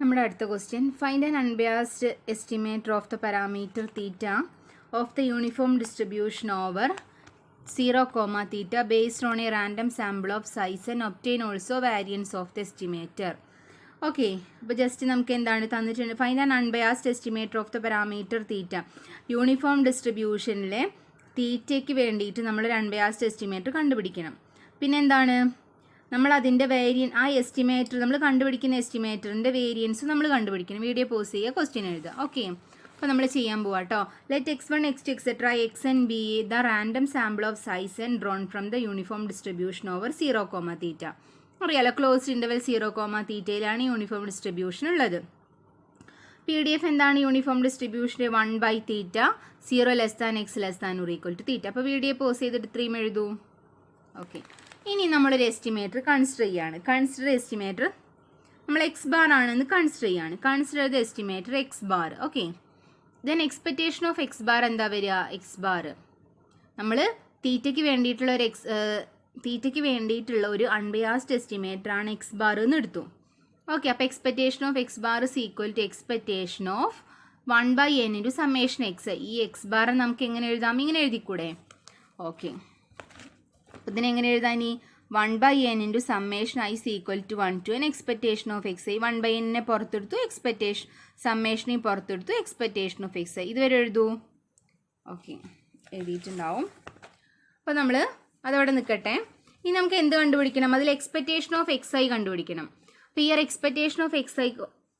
നമ്മുടെ അടുത്ത question find an unbiased estimator of the parameter theta of the uniform distribution over 0, theta based on a random sample of size and obtain also variance of the estimator. Okay, അപ്പോൾ just നമുക്ക് എന്താണ് തന്നിട്ടുണ്ട്, find an unbiased estimator of the parameter theta. Uniform ഡിസ്ട്രിബ്യൂഷനിലെ തീറ്റയ്ക്ക് വേണ്ടിയിട്ട് നമ്മളൊരു unbiased estimator കണ്ടുപിടിക്കണം. പിന്നെന്താണ്, നമ്മൾ അതിൻ്റെ ആ എസ്റ്റിമേറ്റർ നമ്മൾ കണ്ടുപിടിക്കുന്ന എസ്റ്റിമേറ്ററിൻ്റെ വേരിയൻസ് നമ്മൾ കണ്ടുപിടിക്കണം. വീഡിയോ പോസ് ചെയ്യുക, ക്വസ്റ്റ്യൻ എഴുതുക. ഓക്കെ, അപ്പോൾ നമ്മൾ ചെയ്യാൻ പോവാം കേട്ടോ. Let x1, x2, etc. x and b the random sample of size and drawn from the uniform distribution over 0, തീറ്റ. അറിയാലോ, ക്ലോസ്ഡ് ഇൻ്റർവെൽ 0, തീറ്റയിലാണ് യൂണിഫോം ഡിസ്ട്രിബ്യൂഷൻ ഉള്ളത്. PDF എന്താണ് യൂണിഫോം ഡിസ്ട്രിബ്യൂഷൻ? 1 തീറ്റ 0 x < തീറ്റ. അപ്പോൾ വീഡിയോ പോസ് ചെയ്തിട്ട് 3 എഴുതൂ. ഓക്കെ, ഇനി നമ്മളൊരു എസ്റ്റിമേറ്റർ കൺസിഡർ ചെയ്യാണ്. Consider estimator നമ്മൾ X bar ആണെന്ന് കൺസിഡർ ചെയ്യാണ്. Consider the estimator x bar. Okay, then expectation of X bar എന്താ വരിക? എക്സ് ബാർ നമ്മൾ തീറ്റയ്ക്ക് വേണ്ടിയിട്ടുള്ള ഒരു അൺബയാസ്ഡ് എസ്റ്റിമേറ്റർ ആണ് എക്സ് ബാർ എന്ന് എടുത്തു. ഓക്കെ, അപ്പോൾ expectation of X bar is equal to expectation of 1/n into summation x. ഈ എക്സ് ബാർ നമുക്ക് എങ്ങനെ എഴുതാം? ഇങ്ങനെ എഴുതിക്കൂടെ? ഓക്കെ, അപ്പോൾ ഇതിനെങ്ങനെ എഴുതാൻ? ഈ 1/n into summation I is equal to 1 to n expectation of X i. 1/n പുറത്തെടുത്തു, സമ്മേഷനെ പുറത്തെടുത്തു, എക്സ്പെക്റ്റേഷൻ ഓഫ് എക്സ് ഐ. ഇതുവരെ എഴുതൂ. ഓക്കെ, എഴുതിയിട്ടുണ്ടാവും. അപ്പോൾ നമ്മൾ അതവിടെ നിൽക്കട്ടെ. ഇനി നമുക്ക് എന്ത് കണ്ടുപിടിക്കണം? അതിൽ എക്സ്പെക്റ്റേഷൻ ഓഫ് എക്സ് ഐ കണ്ടുപിടിക്കണം. അപ്പോൾ ഈ expectation of X I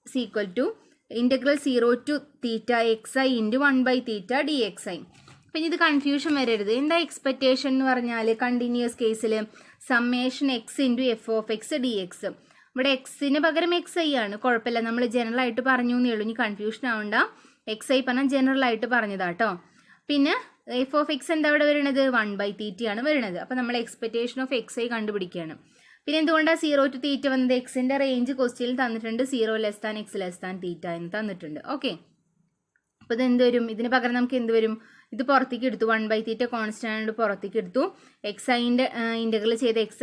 is equal to integral 0 to theta X I into 1/തീറ്റ ഡി എക്സ് ഐ. അപ്പം ഇത് കൺഫ്യൂഷൻ വരരുത്. എന്താ എക്സ്പെക്റ്റേഷൻ എന്ന് പറഞ്ഞാൽ കണ്ടിന്യൂസ് കേസിൽ summation X into F of X D X. ഇവിടെ എക്സിന് പകരം എക്സ് ഐ ആണ്, കുഴപ്പമില്ല, നമ്മൾ ജനറൽ ആയിട്ട് പറഞ്ഞു എന്നേ ഉള്ളൂ. ഇനി കൺഫ്യൂഷൻ ആവണ്ട, എക്സ് ഐ പറഞ്ഞാൽ ജനറൽ ആയിട്ട് പറഞ്ഞതാട്ടോ. പിന്നെ എഫ് ഓഫ് എക്സ് എന്താ ഇവിടെ വരുന്നത്? 1/തീറ്റ ആണ് വരുന്നത്. അപ്പോൾ നമ്മൾ എക്സ്പെക്റ്റേഷൻ ഓഫ് എക്സ് ഐ കണ്ടുപിടിക്കുകയാണ്. പിന്നെ എന്തുകൊണ്ടാണ് 0 to തീറ്റ വന്നത്? എക്സിൻ്റെ റേഞ്ച് ക്വസ്റ്റ്യനിൽ തന്നിട്ടുണ്ട്, 0 x തീറ്റ എന്ന് തന്നിട്ടുണ്ട്. ഓക്കെ, അപ്പോൾ ഇത് എന്ത് വരും? ഇതിന് പകരം നമുക്ക് എന്ത് വരും? ഇത് പുറത്തേക്ക് എടുത്തു, 1/തീറ്റ കോൺസ്റ്റന്റ് പുറത്തേക്ക് എടുത്തു. എക്സ് ഐൻ്റെ ഇൻ്റഗ്രൽ ചെയ്ത് x²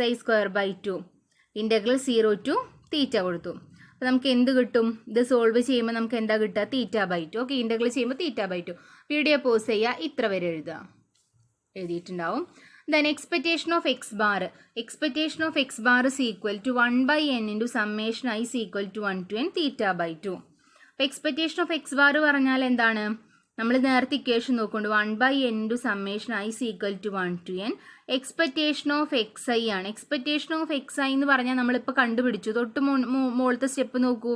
2 ഇൻ്റഗ്രൽ 0 to തീറ്റ കൊടുത്തു. അപ്പോൾ നമുക്ക് എന്ത് കിട്ടും? ഇത് സോൾവ് ചെയ്യുമ്പോൾ നമുക്ക് എന്താ കിട്ടുക? θ/2. ഓക്കെ, ഇൻ്റഗ്രൽ ചെയ്യുമ്പോൾ θ/2. വീഡിയോ പോസ് ചെയ്യുക, ഇത്ര വരെ എഴുതുക. എഴുതിയിട്ടുണ്ടാവും. Then expectation of X bar. Expectation of X bar is equal to 1/n into summation I is equal to 1 to n θ/2. അപ്പോൾ എക്സ്പെക്റ്റേഷൻ ഓഫ് എക്സ് ബാർ പറഞ്ഞാൽ എന്താണ്? നമ്മൾ നേരത്തെ ഇക്വേഷൻ നോക്കുന്നുണ്ട്, 1/n into summation I is equal to 1 to n. Expectation of X i ആണ്. Expectation of X i എന്ന് പറഞ്ഞാൽ നമ്മളിപ്പോൾ കണ്ടുപിടിച്ചു. തൊട്ട് മുകളിലത്തെ സ്റ്റെപ്പ് നോക്കൂ,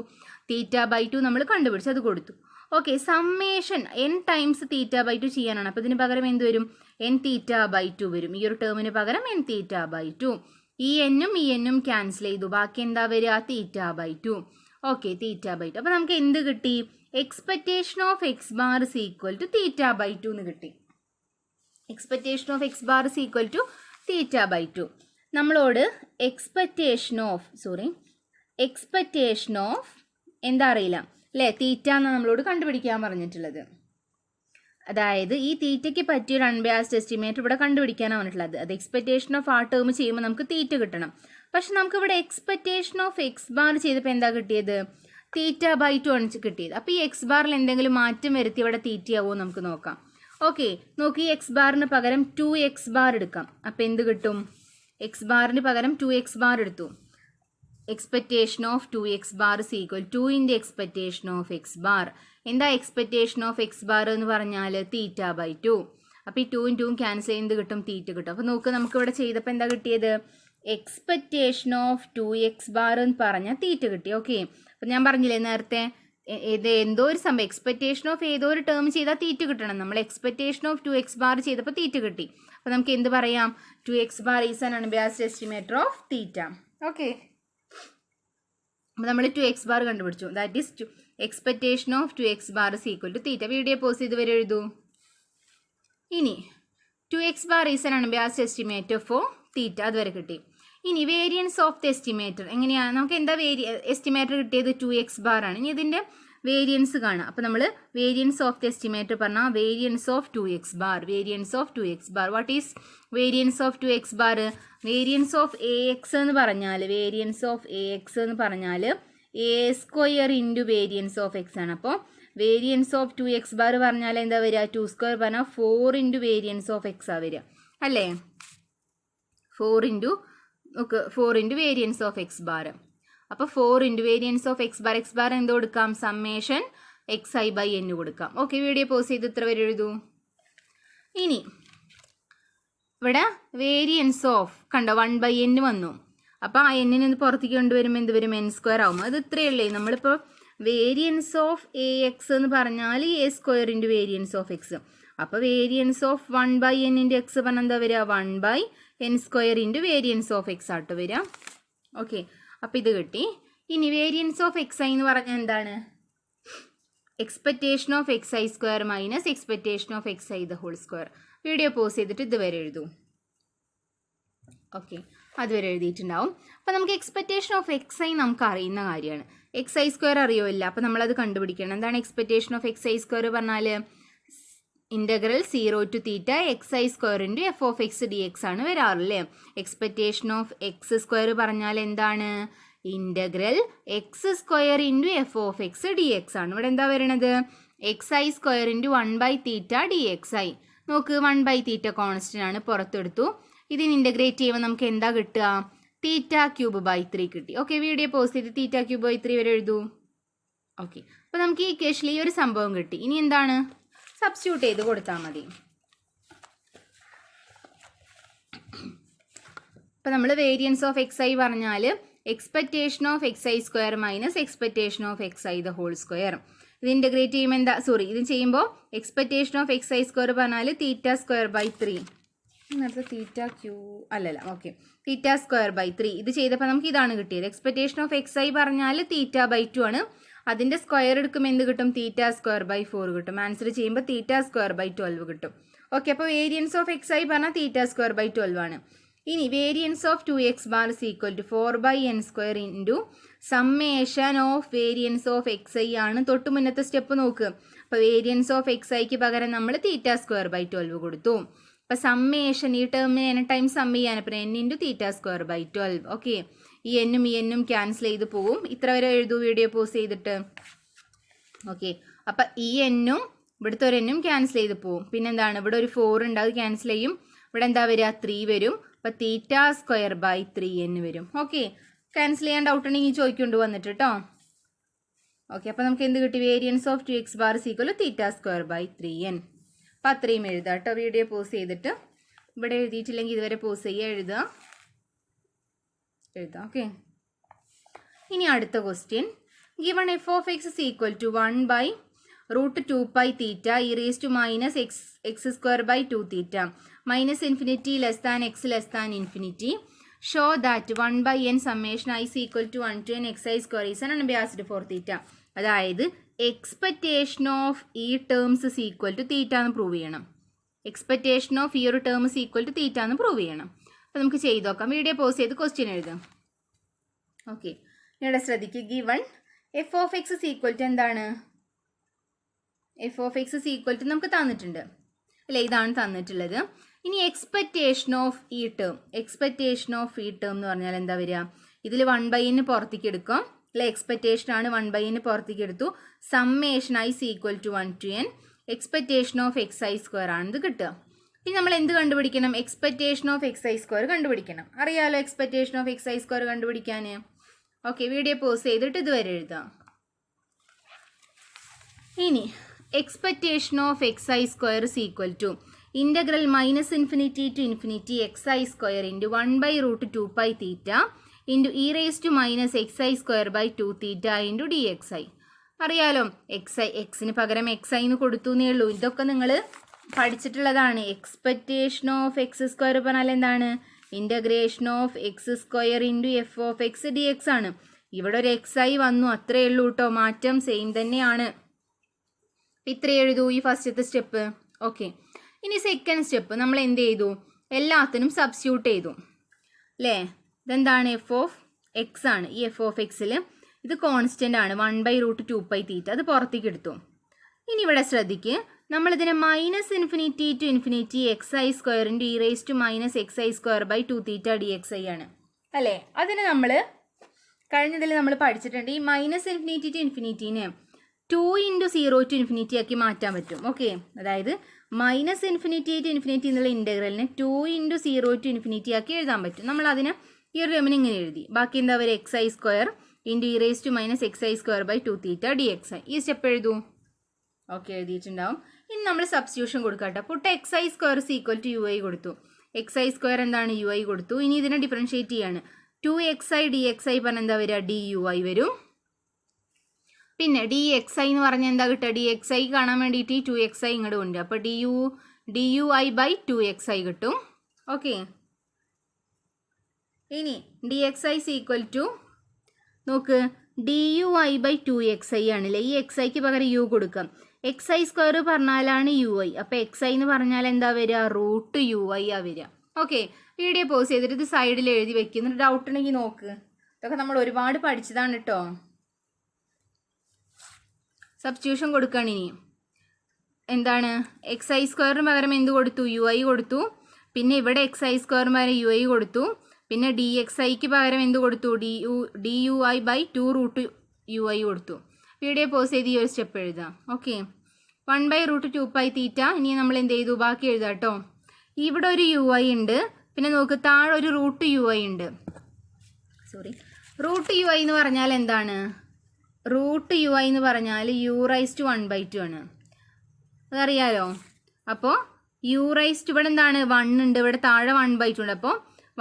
θ/2 നമ്മൾ കണ്ടുപിടിച്ചു, അത് കൊടുത്തു. ഓക്കെ, സമ്മേഷൻ n ടൈംസ് θ/2 ചെയ്യാനാണ്. അപ്പോൾ ഇതിന് പകരം എന്ത് വരും? n θ/2 വരും. ഈ ഒരു ടേമിന് പകരം n θ/2. ഈ n ക്യാൻസൽ ചെയ്തു, ബാക്കി എന്താ വരിക? θ/2. ഓക്കെ, θ/2. അപ്പോൾ നമുക്ക് എന്ത് കിട്ടി? Expectation of X bar is equal to θ/2 എന്ന് കിട്ടി. Expectation of X bar is equal to θ/2. നമ്മളോട് എക്സ്പെക്റ്റേഷൻ ഓഫ് എന്താ അറിയില്ല അല്ലേ, തീറ്റ എന്നാണ് നമ്മളോട് കണ്ടുപിടിക്കാൻ പറഞ്ഞിട്ടുള്ളത്. അതായത് ഈ തീറ്റയ്ക്ക് പറ്റിയൊരു അൺബയാസ്ഡ് എസ്റ്റിമേറ്റ് ഇവിടെ കണ്ടുപിടിക്കാനാണ് പറഞ്ഞിട്ടുള്ളത്. അത് എക്സ്പെക്റ്റേഷൻ ഓഫ് ആ ടേം ചെയ്യുമ്പോൾ നമുക്ക് തീറ്റ കിട്ടണം. പക്ഷെ നമുക്കിവിടെ എക്സ്പെക്റ്റേഷൻ ഓഫ് എക്സ് ബാർ ചെയ്തപ്പോൾ എന്താ കിട്ടിയത്? θ/2 ആണ് കിട്ടിയത്. അപ്പോൾ ഈ എക്സ് ബാറിൽ എന്തെങ്കിലും മാറ്റം വരുത്തി ഇവിടെ തീറ്റയാവോ നമുക്ക് നോക്കാം. ഓക്കെ, നോക്കി, എക്സ് ബാറിന് പകരം 2x ബാർ എടുക്കാം. അപ്പോൾ എന്ത് കിട്ടും? എക്സ് ബാറിന് പകരം 2x ബാർ എടുത്തു. Expectation of 2x bar is equal 2 into expectation of X bar. എന്താ എക്സ്പെക്റ്റേഷൻ ഓഫ് എക്സ് ബാർ എന്ന് പറഞ്ഞാൽ? θ/2. അപ്പോൾ ഈ 2 2 ക്യാൻസൽ ചെയ്ത് കിട്ടും, തീറ്റ കിട്ടും. അപ്പോൾ നോക്ക്, നമുക്കിവിടെ ചെയ്തപ്പോൾ എന്താ കിട്ടിയത്? എക്സ്പെക്റ്റേഷൻ ഓഫ് 2x ബാർ എന്ന് പറഞ്ഞാൽ തീറ്റ കിട്ടി. ഓക്കെ, അപ്പം ഞാൻ പറഞ്ഞില്ലേ നേരത്തെ, എന്തോ ഒരു സംഭവം എക്സ്പെക്റ്റേഷൻ ഓഫ് ഏതോ ഒരു ടേം ചെയ്താൽ തീറ്റ കിട്ടണം. നമ്മൾ എക്സ്പെക്റ്റേഷൻ ഓഫ് 2x ബാർ ചെയ്തപ്പോൾ തീറ്റ കിട്ടി. അപ്പോൾ നമുക്ക് എന്ത് പറയാം? 2x bar is an unbiased estimator of theta. Okay, അപ്പോൾ നമ്മൾ 2x ബാർ കണ്ടുപിടിച്ചു. That is expectation of 2x bar is equal to theta. Video pause ചെയ്ത് വരെ എഴുതൂ. ഇനി 2x bar is an unbiased estimator for theta, അതുവരെ കിട്ടി. ഇനി വേരിയൻസ് ഓഫ് ദ എസ്റ്റിമേറ്റർ എങ്ങനെയാണ്? നമുക്ക് എന്താ എസ്റ്റിമേറ്റർ കിട്ടിയത്? 2x ബാർ ആണ്. ഇനി ഇതിൻ്റെ വേരിയൻസ് കാണാം. അപ്പോൾ നമ്മൾ വേരിയൻസ് ഓഫ് ദ എസ്റ്റിമേറ്റർ പറഞ്ഞാൽ variance of 2x bar. What is variance of 2x bar? Variance of AX എന്ന് പറഞ്ഞാൽ a square into variance of x ആണ്. അപ്പോൾ വേരിയൻസ് ഓഫ് 2x ബാർ പറഞ്ഞാൽ എന്താ വരിക? 2 സ്ക്വയർ പറഞ്ഞാൽ 4 ഇൻറ്റു വേരിയൻസ് ഓഫ് എക്സ് ആ വരിക അല്ലേ? 4 into variance of X bar. അപ്പോൾ 4 into variance of X bar എന്ത് കൊടുക്കാം? സമ്മേഷൻ xi/n കൊടുക്കാം. ഓക്കെ, വീഡിയോ പോസ് ചെയ്ത് ഇത്ര വരെ എഴുതൂ. ഇനി ഇവിടെ വേരിയൻസ് ഓഫ് കണ്ടോ 1/n വന്നു. അപ്പോൾ ആ എന്നിന് പുറത്തേക്ക് കൊണ്ടുവരുമ്പോൾ എന്ത് വരും? n² ആവും. അത് ഇത്രയല്ലേ. നമ്മളിപ്പോൾ വേരിയൻസ് ഓഫ് ax എന്ന് പറഞ്ഞാൽ a² into variance of X. അപ്പോൾ variance of 1/n into X പറഞ്ഞാൽ എന്താ വരിക? 1/n² into variance of X ആട്ടോ വരിക. ഓക്കെ, അപ്പോൾ ഇത് കിട്ടി. ഇനി വേരിയൻസ് ഓഫ് xi എന്ന് പറഞ്ഞാൽ എന്താണ്? Expectation of xi² minus expectation of xi². Video pause ചെയ്തിട്ട് ഇതുവരെ എഴുതൂ. ഓക്കെ, അതുവരെ എഴുതിയിട്ടുണ്ടാവും. അപ്പോൾ നമുക്ക് എക്സ്പെക്റ്റേഷൻ ഓഫ് xi നമുക്ക് അറിയുന്ന കാര്യമാണ്. xi² അറിയുമില്ല, അപ്പോൾ നമ്മളത് കണ്ടുപിടിക്കണം. എന്താണ് എക്സ്പെക്റ്റേഷൻ ഓഫ് xi² പറഞ്ഞാൽ? Integral 0 to θ xi² into F of X D X ആണ് വരാറില്ലേ? എക്സ്പെക്റ്റേഷൻ ഓഫ് x² പറഞ്ഞാൽ എന്താണ്? Integral x² into F of X D X ആണ്. ഇവിടെ എന്താ വരണത്? xi² into 1/θ dxi. നോക്ക്, 1/θ കോൺസ്റ്റൻ്റ് ആണ്, പുറത്തെടുത്തു. ഇതിന് ഇൻ്റഗ്രേറ്റ് ചെയ്യുമ്പോൾ നമുക്ക് എന്താ കിട്ടുക? θ³ കിട്ടി. ഓക്കെ, വീഡിയോ പോസ്റ്റ് ചെയ്ത് θ³ വരെ എഴുതൂ. ഓക്കെ, അപ്പോൾ നമുക്ക് ഈ ഇക്വേഷനിൽ ഈ ഒരു സംഭവം കിട്ടി. ഇനി എന്താണ്? സബ്സ്റ്റിറ്റ്യൂട്ട് ചെയ്ത് കൊടുത്താൽ മതി. അപ്പോൾ നമ്മൾ വേരിയൻസ് ഓഫ് xi പറഞ്ഞാൽ expectation of xi² minus expectation of xi². ഇത് ഇൻ്റഗ്രേറ്റ് ചെയ്യുമ്പോൾ എന്താ? ഇത് ചെയ്യുമ്പോൾ എക്സ്പെക്റ്റേഷൻ ഓഫ് xi² പറഞ്ഞാൽ θ²/3. നേരത്തെ θ³ അല്ലല്ല. ഓക്കെ, θ²/3. ഇത് ചെയ്തപ്പോൾ നമുക്ക് ഇതാണ് കിട്ടിയത്. എക്സ്പെക്റ്റേഷൻ ഓഫ് xi പറഞ്ഞാൽ θ/2 ആണ്. അതിൻ്റെ സ്ക്വയർ എടുക്കുമ്പോൾ എന്ത് കിട്ടും? θ²/4 കിട്ടും. ആൻസർ ചെയ്യുമ്പോൾ θ²/12 കിട്ടും. ഓക്കെ, അപ്പോൾ വേരിയൻസ് ഓഫ് xi പറഞ്ഞാൽ θ²/12 ആണ്. ഇനി variance of 2x bar is equal to 4/n² into summation of variance of xi ആണ്. തൊട്ട് മുന്നത്തെ സ്റ്റെപ്പ് നോക്ക്. അപ്പോൾ വേരിയൻസ് ഓഫ് xiക്ക് പകരം നമ്മൾ θ²/12 കൊടുത്തു. അപ്പോൾ സമ്മേഷൻ ഈ ടേമിന് n ടൈം സം ചെയ്യാൻ, അപ്പോൾ n ഇൻറ്റു θ²/12. ഓക്കെ, ഈ എന്നും ക്യാൻസൽ ചെയ്ത് പോവും. ഇത്ര വരെ എഴുതൂ വീഡിയോ പോസ് ചെയ്തിട്ട്. ഓക്കെ, അപ്പം ഈ എന്നും ഇവിടുത്തെ ഒരു എന്നും ക്യാൻസൽ ചെയ്ത് പോവും. പിന്നെന്താണ്? ഇവിടെ ഒരു 4 ഉണ്ട്, അത് ക്യാൻസൽ ചെയ്യും. ഇവിടെ എന്താ വരിക? 3 വരും. അപ്പോൾ θ²/3n വരും. ഓക്കെ, ക്യാൻസൽ ചെയ്യാൻ ഡൗട്ട് ഉണ്ടെങ്കിൽ ചോദിക്കൊണ്ട് വന്നിട്ട് കേട്ടോ. ഓക്കെ, അപ്പോൾ നമുക്ക് എന്ത് കിട്ടി? Variance of 2x bar is equal to θ²/3n. അപ്പോൾ അത്രയും എഴുതാം കേട്ടോ. വീഡിയോ പോസ് ചെയ്തിട്ട് ഇവിടെ എഴുതിയിട്ടില്ലെങ്കിൽ ഇതുവരെ പോസ് ചെയ്യുക, എഴുതാം. ഓക്കെ, ഇനി അടുത്ത question. Given F of X is equal to 1/√2πθ e raised to minus x²/2θ minus infinity less than x less than infinity. Show that 1/n summation I is equal to 1 to n xi² is an unbiased for θ. അതായത് expectation of ഈ terms is equal to θ എന്ന് prove ചെയ്യണം. Expectation of ഈ ഒരു term is equal to θ എന്ന് prove ചെയ്യണം. അപ്പോൾ നമുക്ക് ചെയ്ത് നോക്കാം. വീഡിയോ പോസ് ചെയ്ത് ക്വസ്റ്റ്യൻ എഴുതാം. ഓക്കെ, ഇവിടെ ശ്രദ്ധിക്കുക. Given F of X is equal to എന്താണ്? F of X is equal to നമുക്ക് തന്നിട്ടുണ്ട് അല്ലേ? ഇതാണ് തന്നിട്ടുള്ളത്. ഇനി എക്സ്പെക്റ്റേഷൻ ഓഫ് ഈ ടേം എന്ന് പറഞ്ഞാൽ എന്താ വരിക? ഇതിൽ 1/n പുറത്തേക്ക് എടുക്കാം അല്ലെ? എക്സ്പെക്റ്റേഷൻ ആണ്, 1/n പുറത്തേക്ക് എടുത്തു. Summation I is equal to 1 to n expectation of xi² ആണിത് കിട്ടുക. ഇനി നമ്മൾ എന്ത് കണ്ടുപിടിക്കണം? എക്സ്പെക്റ്റേഷൻ ഓഫ് xi² കണ്ടുപിടിക്കണം. അറിയാലോ എക്സ്പെക്റ്റേഷൻ ഓഫ് xi² കണ്ടുപിടിക്കാൻ. ഓക്കെ, വീഡിയോ പോസ് ചെയ്തിട്ട് ഇതുവരെ എഴുതാം. ഇനി expectation of xi² is equal to integral -infinity to infinity xi² into 1/√2πθ into e raised to minus xi²/2θ into dxi. അറിയാലോ എക്സിന് പകരം xi എന്ന് കൊടുത്തു എന്നേ ഉള്ളൂ. ഇതൊക്കെ നിങ്ങൾ പഠിച്ചിട്ടുള്ളതാണ്. എക്സ്പെക്റ്റേഷൻ ഓഫ് x² പറഞ്ഞാൽ എന്താണ്? Integration of x² into F of X D X ആണ്. ഇവിടെ ഒരു xi വന്നു, അത്രയേ ഉള്ളൂ കേട്ടോ. മാറ്റം സെയിം തന്നെയാണ്. ഇത്രയേ എഴുതൂ ഈ ഫസ്റ്റത്തെ സ്റ്റെപ്പ്. ഓക്കെ, ഇനി സെക്കൻഡ് സ്റ്റെപ്പ് നമ്മൾ എന്ത് ചെയ്തു? എല്ലാത്തിനും സബ്സ്റ്റിറ്റ്യൂട്ട് ചെയ്തു അല്ലേ? ഇതെന്താണ്? എഫ് ഓഫ് എക്സ് ആണ്. ഈ എഫ് ഓഫ് എക്സിൽ ഇത് കോൺസ്റ്റൻ്റ് ആണ്, 1/√2πθ. അത് പുറത്തേക്ക് എടുത്തു. ഇനി ഇവിടെ ശ്രദ്ധിക്കുക, നമ്മളിതിനെ -infinity to infinity xi² into e raised to minus xi²/2θ dxi ആണ് അല്ലേ? അതിന് നമ്മൾ കഴിഞ്ഞതിൽ നമ്മൾ പഠിച്ചിട്ടുണ്ട് ഈ -∞ to ഇൻഫിനിറ്റീനെ 2 × 0 to ഇൻഫിനിറ്റി ആക്കി മാറ്റാൻ പറ്റും. ഓക്കെ, അതായത് -∞ to ഇൻഫിനിറ്റി എന്നുള്ള ഇൻ്റഗ്രലിനെ 2 × 0 to ഇൻഫിനിറ്റി ആക്കി എഴുതാൻ പറ്റും. നമ്മൾ അതിനെ ഈ ഒരു ടേമിന് ഇങ്ങനെ എഴുതി. ബാക്കി എന്താ പറയുക, xi² × e - xi² / 2θ dxi. ഈ സ്റ്റെപ്പ് എഴുതൂ. ഓക്കെ, എഴുതിയിട്ടുണ്ടാവും. ഇനി നമ്മൾ സബ്സ്റ്റിറ്റ്യൂഷൻ കൊടുക്കട്ടെ. പുട്ട് xi² = ui കൊടുത്തു. xi² എന്താണ്, ui കൊടുത്തു. ഇനി ഇതിനെ ഡിഫറൻഷ്യേറ്റ് ചെയ്യാണ്. 2xi dxi പറഞ്ഞാൽ എന്താ വരിക, dui വരും. പിന്നെ dxi എന്ന് പറഞ്ഞാൽ എന്താ കിട്ടുക, dxi കാണാൻ വേണ്ടിയിട്ട് 2xi ഇങ്ങോട്ട് ഉണ്ട്. അപ്പോൾ dui/2xi കിട്ടും. ഓക്കെ, ഇനി dxi = നോക്ക് dui/2xi ആണല്ലേ. ഈ xiക്ക് പകരം u കൊടുക്കാം. xi² പറഞ്ഞാലാണ് ui. അപ്പോൾ xi എന്ന് പറഞ്ഞാൽ എന്താ വരിക, √ui ആ വരിക. ഓക്കെ, വീഡിയോ പോസ് ചെയ്തിട്ട് ഇത് സൈഡിൽ എഴുതി വെക്കുന്ന ഡൗട്ട് ഉണ്ടെങ്കിൽ നോക്ക്. ഇതൊക്കെ നമ്മൾ ഒരുപാട് പഠിച്ചതാണ് കേട്ടോ. സബ്സ്റ്റിറ്റ്യൂഷൻ കൊടുക്കുകയാണ്. ഇനി എന്താണ്, xi² പകരം എന്ത് കൊടുത്തു, ui കൊടുത്തു. പിന്നെ ഇവിടെ xi² പകരം ui കൊടുത്തു. പിന്നെ dxiക്ക് പകരം എന്ത് കൊടുത്തു, dui/2√ui കൊടുത്തു. വീഡിയോ പോസ് ചെയ്ത് ഈ ഒരു സ്റ്റെപ്പ് എഴുതാം. ഓക്കെ, 1/√2πθ. ഇനി നമ്മൾ എന്ത് ചെയ്തു, ബാക്കി എഴുതാം കേട്ടോ. ഇവിടെ ഒരു ui ഉണ്ട്. പിന്നെ നോക്ക് താഴെ ഒരു √ui ഉണ്ട്. √ui എന്ന് പറഞ്ഞാൽ എന്താണ്, √ui എന്ന് പറഞ്ഞാൽ u⁻1/2 ആണ്. അതറിയാലോ. അപ്പോൾ u⁻, ഇവിടെ എന്താണ് 1 ഉണ്ട്, ഇവിടെ താഴെ 1/2 ഉണ്ട്. അപ്പോൾ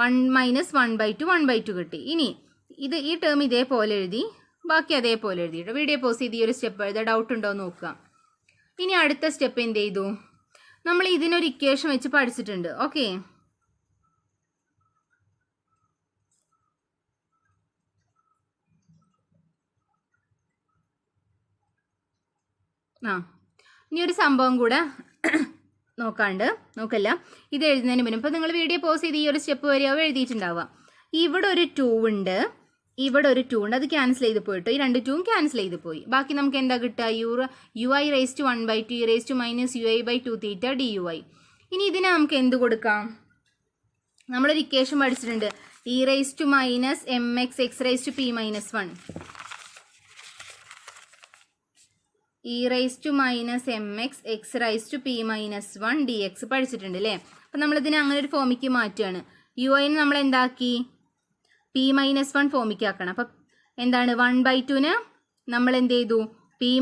1 - 1/2 1/2 കിട്ടി. ഇനി ഈ ടേം ഇതേപോലെ എഴുതി, ബാക്കി അതേപോലെ എഴുതിയിട്ട് വീഡിയോ പോസ് ചെയ്ത് ഈ ഒരു സ്റ്റെപ്പ് എഴുതാം. ഡൗട്ട് ഉണ്ടോ എന്ന് നോക്കുക. ഇനി അടുത്ത സ്റ്റെപ്പ് എന്ത് ചെയ്തു, നമ്മൾ ഇതിനൊരു ഇക്വേഷൻ വെച്ച് പഠിച്ചിട്ടുണ്ട്. ഓക്കെ, ഇനി ഒരു സംഭവം കൂടെ നോക്കല്ല, ഇത് എഴുതുന്നതിന് മുന്നേ ഇപ്പോൾ നിങ്ങൾ വീഡിയോ പോസ് ചെയ്ത് ഈ ഒരു സ്റ്റെപ്പ് വരെയാവും എഴുതിയിട്ടുണ്ടാവുക. ഇവിടെ ഒരു 2 ഉണ്ട്, ഇവിടെ ഒരു 2 ഉണ്ട്. അത് ക്യാൻസൽ ചെയ്ത് പോയിട്ടോ, ഈ 2 2 ക്യാൻസൽ ചെയ്ത് പോയി. ബാക്കി നമുക്ക് എന്താ കിട്ടുക, ui/1/2 e - ui/2θ dui. ഇനി ഇതിനെ നമുക്ക് എന്ത് കൊടുക്കാം, നമ്മളൊരു ഇക്വേഷൻ പഠിച്ചിട്ടുണ്ട്, e - mx x⁻p - 1 e - mx x⁻p - 1 dx പഠിച്ചിട്ടുണ്ട് അല്ലേ. അപ്പം നമ്മളിതിനെ അങ്ങനെ ഒരു ഫോമിക്ക് മാറ്റുകയാണ്. യുഐന് നമ്മൾ എന്താക്കി, p - 1 ഫോമിക്ക് ആക്കണം. അപ്പം എന്താണ്, 1/2ന് നമ്മൾ എന്ത് ചെയ്തു, p -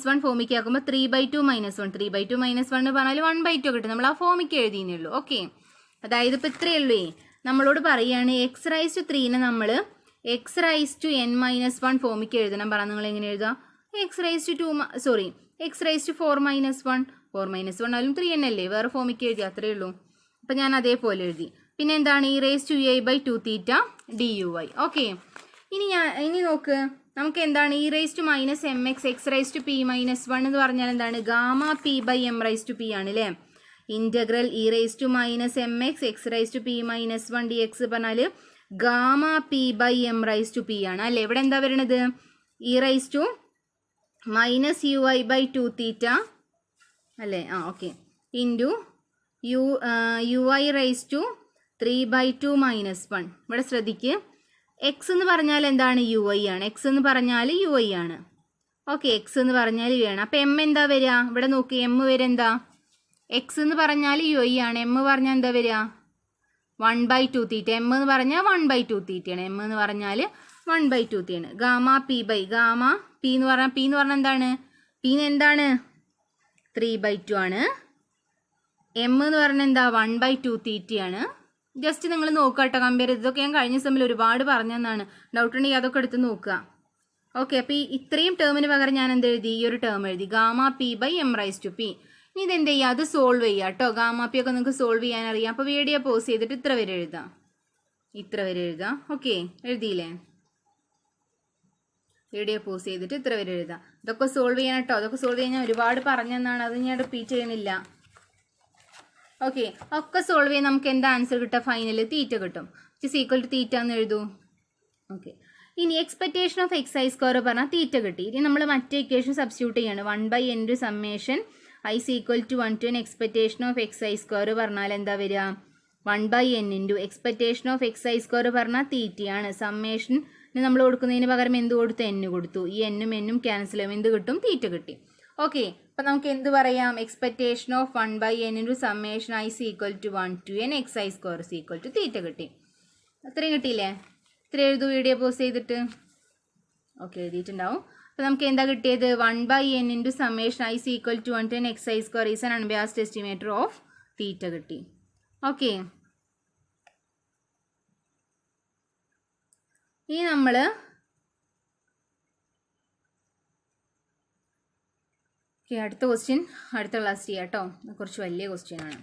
1 ഫോമിക്ക് ആക്കുമ്പോൾ 3/2 - 1 3/2 - 1 എന്ന് പറഞ്ഞാൽ 1/2 കിട്ടും. നമ്മൾ ആ ഫോമിക്ക് എഴുതിയെന്നേ ഉള്ളൂ. ഓക്കെ, അതായത് ഇപ്പോൾ ഇത്രയേ ഉള്ളൂ. നമ്മളോട് പറയുകയാണ് x⁻3നെ നമ്മൾ x⁻n - 1 ഫോമിക്ക് എഴുതണം. പറഞ്ഞാൽ നിങ്ങൾ എങ്ങനെ എഴുതാം, x⁻4 - 1 4 - 1 ആയാലും 3 എന്നല്ലേ, വേറെ ഫോമിക്ക് എഴുതി, അത്രയേ ഉള്ളൂ. അപ്പം ഞാൻ അതേപോലെ എഴുതി. പിന്നെ എന്താണ്, e⁻ui/2θ dui. ഓക്കെ, ഇനി നോക്ക്, നമുക്ക് എന്താണ് e - mx x⁻p - 1 എന്ന് പറഞ്ഞാൽ എന്താണ്, Γp/m⁻p ആണ് അല്ലേ. Integral e - mx x⁻p - 1 dx പറഞ്ഞാൽ Γp/m⁻p ആണ് അല്ലേ. ഇവിടെ എന്താ വരുന്നത്, e - ui/2θ അല്ലേ. Okay, into ui/3/2 - 1. ഇവിടെ ശ്രദ്ധിക്ക്, എക്സ് എന്ന് പറഞ്ഞാൽ എന്താണ്, ui ആണ്. എക്സ് എന്ന് പറഞ്ഞാൽ ui ആണ്. ഓക്കെ, എക്സ് എന്ന് പറഞ്ഞാൽ ui ആണ്. അപ്പോൾ എം എന്താ വരിക, ഇവിടെ നോക്ക്, എം വരെ എന്താ, എക്സ് എന്ന് പറഞ്ഞാൽ ui ആണ്, എം പറഞ്ഞാൽ എന്താ വരിക 1/2θ. എം എന്ന് പറഞ്ഞാൽ 1/2θ ആണ്, എം എന്ന് പറഞ്ഞാൽ 1/2θ ആണ്. Γp എന്ന് പറഞ്ഞാൽ എന്താണ്, എന്താണ് 3/2 ആണ്. എം എന്ന് പറഞ്ഞാൽ എന്താ 1/2θ ആണ്. ജസ്റ്റ് നിങ്ങൾ നോക്കുക കേട്ടോ, കമ്പയർ ചെയ്ത്. ഇതൊക്കെ ഞാൻ കഴിഞ്ഞ സെമ്മിൽ ഒരുപാട് പറഞ്ഞതെന്നാണ്. ഡൗട്ട് ഉണ്ടെങ്കിൽ അതൊക്കെ എടുത്ത് നോക്കുക. ഓക്കെ, അപ്പോൾ ഈ ഇത്രയും ടേമിന് പകരം ഞാൻ എന്ത് എഴുതി, ഈ ഒരു ടേം എഴുതി, Γp/m⁻p. ഇനി ഇതെന്ത് ചെയ്യുക, അത് സോൾവ് ചെയ്യുക കേട്ടോ. Γp ഒക്കെ നിങ്ങൾക്ക് സോൾവ് ചെയ്യാൻ അറിയാം. അപ്പോൾ വീഡിയോ പോസ് ചെയ്തിട്ട് ഇത്ര വരെ എഴുതാം. ഓക്കെ, എഴുതിയില്ലേ, വീഡിയോ പോസ് ചെയ്തിട്ട് ഇത്ര വരെ എഴുതാം. ഇതൊക്കെ സോൾവ് ചെയ്യാൻ കേട്ടോ. അതൊക്കെ സോൾവ് ചെയ്യാൻ ഞാൻ ഒരുപാട് പറഞ്ഞതെന്നാണ്, അത് ഞാൻ റിപ്പീറ്റ് ചെയ്യണില്ല. ഓക്കെ, ഒക്കെ സോൾവ് ചെയ്യാൻ നമുക്ക് എന്താ ആൻസർ കിട്ടുക, ഫൈനൽ തീറ്റ കിട്ടും. = എന്ന് എഴുതൂ. ഓക്കെ, ഇനി എക്സ്പെക്റ്റേഷൻ ഓഫ് xi² പറഞ്ഞാൽ തീറ്റ കിട്ടി. ഇനി നമ്മൾ മറ്റേ ഇക്വേഷൻ സബ്സ്റ്റിറ്റ്യൂട്ട് ചെയ്യാണ്. 1/n summation i = 1 to n expectation of xi² പറഞ്ഞാൽ എന്താ വരിക, 1/n എക്സ്പെക്റ്റേഷൻ ഓഫ് xi² പറഞ്ഞാൽ തീറ്റയാണ്. സമ്മേഷൻ ഇനി നമ്മൾ കൊടുക്കുന്നതിന് പകരം എന്ത് കൊടുത്തു? n കൊടുത്തു. ഈ എന്നും എന്നും ക്യാൻസൽ ചെയ്യും. എന്ത് കിട്ടും? തീറ്റ കിട്ടി. ഓക്കെ, അപ്പം നമുക്ക് എന്ത് പറയാം? Expectation of 1/n into summation i is equal to 1 to n xi square is equal to തീറ്റ കിട്ടി. അത്രയും കിട്ടിയില്ലേ? ഇത്ര എഴുതൂ വീഡിയോ പോസ് ചെയ്തിട്ട്. ഓക്കെ, എഴുതിയിട്ടുണ്ടാവും. അപ്പോൾ നമുക്ക് എന്താ കിട്ടിയത്? 1/n into summation i is equal to 1 to n xi square is an unbiased estimator of തീറ്റ കിട്ടി. ഓക്കെ, ഇനി നമ്മൾ അടുത്ത ക്വസ്റ്റ്യൻ അടുത്ത ക്ലാസ് ചെയ്യാം കേട്ടോ. കുറച്ച് വലിയ ക്വസ്റ്റ്യൻ ആണ്.